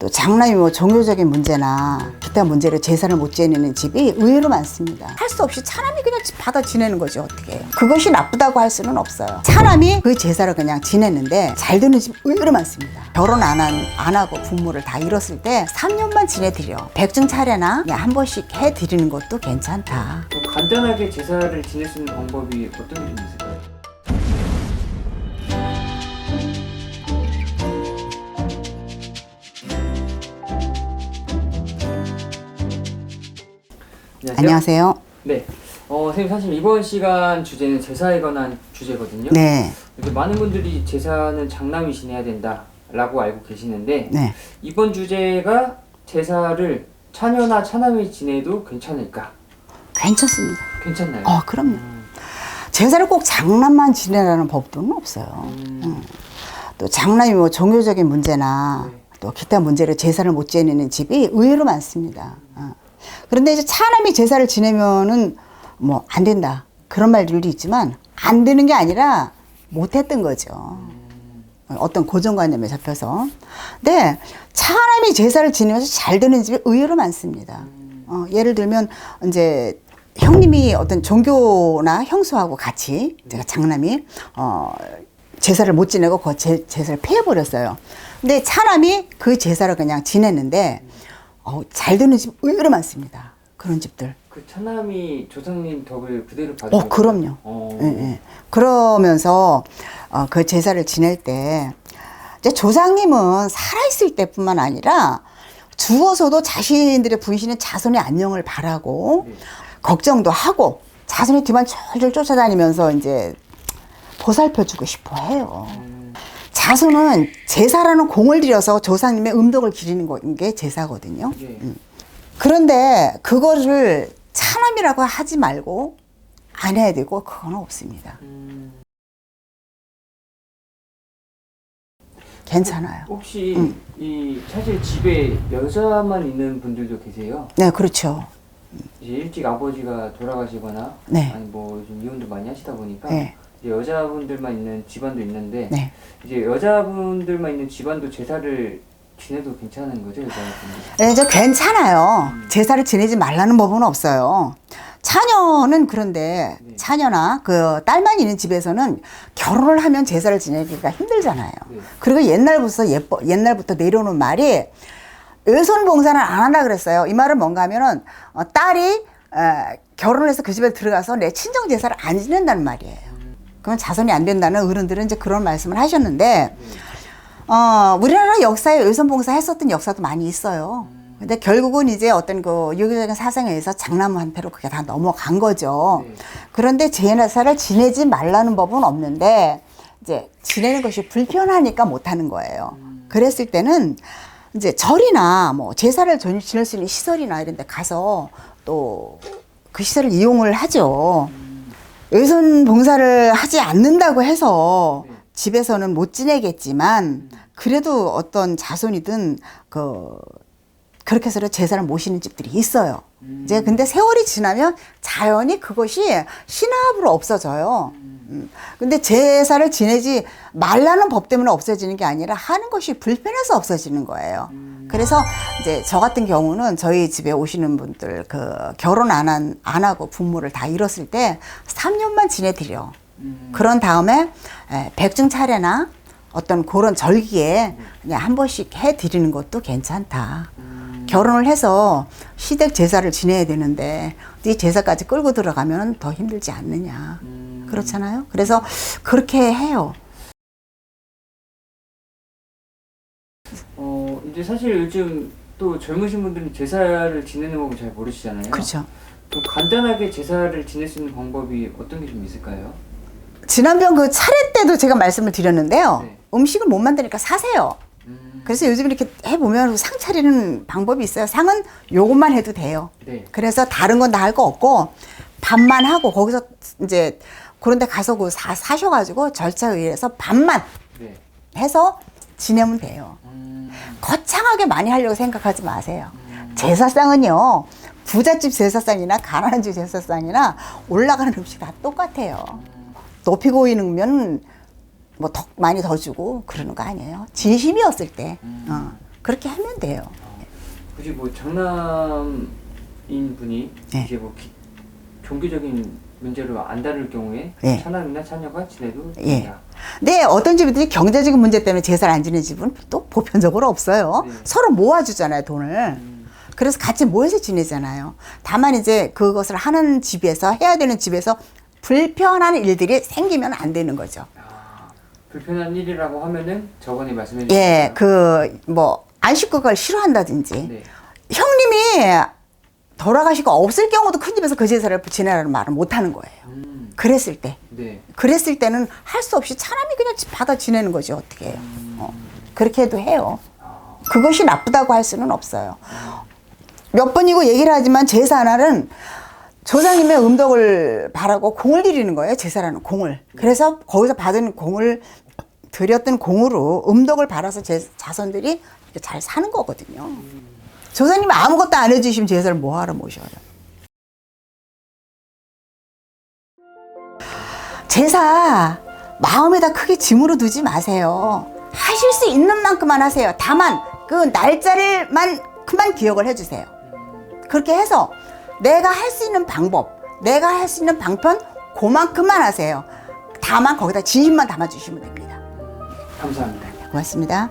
또 장남이 뭐 종교적인 문제나 기타 문제로 제사를 못 지내는 집이 의외로 많습니다. 할 수 없이 차남이 그냥 받아 지내는 거죠. 어떻게 해요? 그것이 나쁘다고 할 수는 없어요. 차남이 그 제사를 그냥 지내는데 잘 되는 집 의외로 많습니다. 결혼 안 하고 부모를 다 잃었을 때 3년만 지내드려. 백중 차례나 그냥 한 번씩 해드리는 것도 괜찮다. 간단하게 제사를 지낼 수 있는 방법이 어떤 게 좀 있을까요? 안녕하세요. 네. 선생님 사실 이번 시간 주제는 제사에 관한 주제거든요. 네. 이렇게 많은 분들이 제사는 장남이 지내야 된다라고 알고 계시는데 네. 이번 주제가 제사를 차녀나 차남이 지내도 괜찮을까? 괜찮습니다. 괜찮나요? 그럼요. 제사를 꼭 장남만 지내라는 법도는 없어요. 또 장남이 뭐 종교적인 문제나 네. 또 기타 문제로 제사를 못 지내는 집이 의외로 많습니다. 그런데 이제 차남이 제사를 지내면은 뭐 안 된다 그런 말들도 있지만 안 되는 게 아니라 못했던 거죠. 어떤 고정관념에 잡혀서. 근데 차남이 제사를 지내면서 잘 되는 집이 의외로 많습니다. 예를 들면 이제 형님이 어떤 종교나 형수하고 같이 제가 장남이 제사를 못 지내고 그 제사를 폐해버렸어요. 근데 차남이 그 제사를 그냥 지냈는데 잘 되는 집 의외로 많습니다. 그런 집들. 그 차남이 조상님 덕을 그대로 받은 그럼요. 예, 예. 그러면서 그 제사를 지낼 때 이제 조상님은 살아있을 때뿐만 아니라 죽어서도 자신들의 분신의 자손의 안녕을 바라고 네. 걱정도 하고 자손의 뒤만 졸졸 쫓아다니면서 이제 보살펴주고 싶어 해요. 자손은 제사라는 공을 들여서 조상님의 음덕을 기리는 게 제사거든요. 네. 그런데 그거를 차남이라고 하지 말고 안 해야 되고 그건 없습니다. 괜찮아요. 혹시 이 사실 집에 여자만 있는 분들도 계세요? 네, 그렇죠. 이제 일찍 아버지가 돌아가시거나 네. 아니 뭐 요즘 이혼도 많이 하시다 보니까 네. 이제 여자분들만 있는 집안도 있는데 네. 이제 여자분들만 있는 집안도 제사를 지내도 괜찮은 거죠, 여자분들? 네, 이제 괜찮아요. 제사를 지내지 말라는 법은 없어요. 차녀는 그런데 네. 차녀나 그 딸만 있는 집에서는 결혼을 하면 제사를 지내기가 힘들잖아요. 네. 그리고 옛날부터 내려오는 말이 외손 봉사는 안 한다 그랬어요. 이 말은 뭔가 하면은 딸이 결혼을 해서 그 집에 들어가서 내 친정 제사를 안 지낸다는 말이에요. 그러면 자손이 안 된다는 어른들은 이제 그런 말씀을 하셨는데 우리나라 역사에 외손 봉사 했었던 역사도 많이 있어요. 근데 결국은 이제 어떤 그 유교적인 사상에 의해서 장남한테로 그게 다 넘어간 거죠. 네. 그런데 제사를 지내지 말라는 법은 없는데 이제 지내는 것이 불편하니까 못 하는 거예요. 그랬을 때는 이제 절이나 뭐 제사를 지낼 수 있는 시설이나 이런 데 가서 또 그 시설을 이용을 하죠. 외손 봉사를 하지 않는다고 해서 집에서는 못 지내겠지만 그래도 어떤 자손이든 그렇게 해서 제사를 모시는 집들이 있어요. 이제 근데 세월이 지나면 자연히 그것이 신압으로 없어져요. 근데 제사를 지내지 말라는 법 때문에 없어지는 게 아니라 하는 것이 불편해서 없어지는 거예요. 그래서 이제 저 같은 경우는 저희 집에 오시는 분들 결혼 안 하고 부모를 다 잃었을 때 3년만 지내드려. 그런 다음에 백중 차례나 어떤 그런 절기에 그냥 한 번씩 해드리는 것도 괜찮다. 결혼을 해서 시댁 제사를 지내야 되는데 이 제사까지 끌고 들어가면 더 힘들지 않느냐. 그렇잖아요. 그래서 그렇게 해요. 이제 사실 요즘 또 젊으신 분들은 제사를 지내는 법을 잘 모르시잖아요. 그렇죠. 또 간단하게 제사를 지낼 수 있는 방법이 어떤 게 좀 있을까요? 지난번 그 차례 때도 제가 말씀을 드렸는데요. 네. 음식을 못 만드니까 사세요. 그래서 요즘 이렇게 해보면 상 차리는 방법이 있어요. 상은 요것만 해도 돼요. 네. 그래서 다른 건 다 할 거 없고 밥만 하고 거기서 이제 그런 데 가서 사셔가지고 절차에 의해서 밥만 네. 해서 지내면 돼요. 거창하게 많이 하려고 생각하지 마세요. 제사상은요. 부잣집 제사상이나 가난한 집 제사상이나 올라가는 음식 다 똑같아요. 높이 보이는 면 뭐 많이 더 주고 그러는 거 아니에요. 진심이었을 때. 그렇게 하면 돼요. 굳이 뭐 장남인 분이 네. 이제 뭐 종교적인 문제로 안 다룰 경우에 네. 차남이나 차녀가 지내도 예. 됩니다. 네, 어떤 집들이 경제적인 문제 때문에 제사를 안 지내는 집은 또 보편적으로 없어요. 네. 서로 모아주잖아요, 돈을. 그래서 같이 모여서 지내잖아요. 다만 이제 그것을 하는 집에서, 해야 되는 집에서 불편한 일들이 생기면 안 되는 거죠. 불편한 일이라고 하면은 저번에 말씀해 예, 주셨죠. 안식구 걸 싫어한다든지. 네. 형님이 돌아가시고 없을 경우도 큰 집에서 그 제사를 지내라는 말을 못 하는 거예요. 그랬을 때. 네. 그랬을 때는 할 수 없이 사람이 그냥 받아 지내는 거지, 어떻게 해요. 그렇게 해도 해요. 그것이 나쁘다고 할 수는 없어요. 몇 번이고 얘기를 하지만 제사날은 조상님의 음덕을 바라고 공을 드리는 거예요, 제사라는 공을. 그래서 거기서 받은 공을, 드렸던 공으로 음덕을 바라서 자손들이 이렇게 잘 사는 거거든요. 조상님이 아무것도 안 해주시면 제사를 뭐하러 모셔요. 제사 마음에다 크게 짐으로 두지 마세요. 하실 수 있는 만큼만 하세요. 다만 그 날짜를만 그만 기억을 해주세요. 그렇게 해서 내가 할 수 있는 방법, 내가 할 수 있는 방편 그만큼만 하세요. 다만 거기다 진심만 담아주시면 됩니다. 감사합니다. 고맙습니다.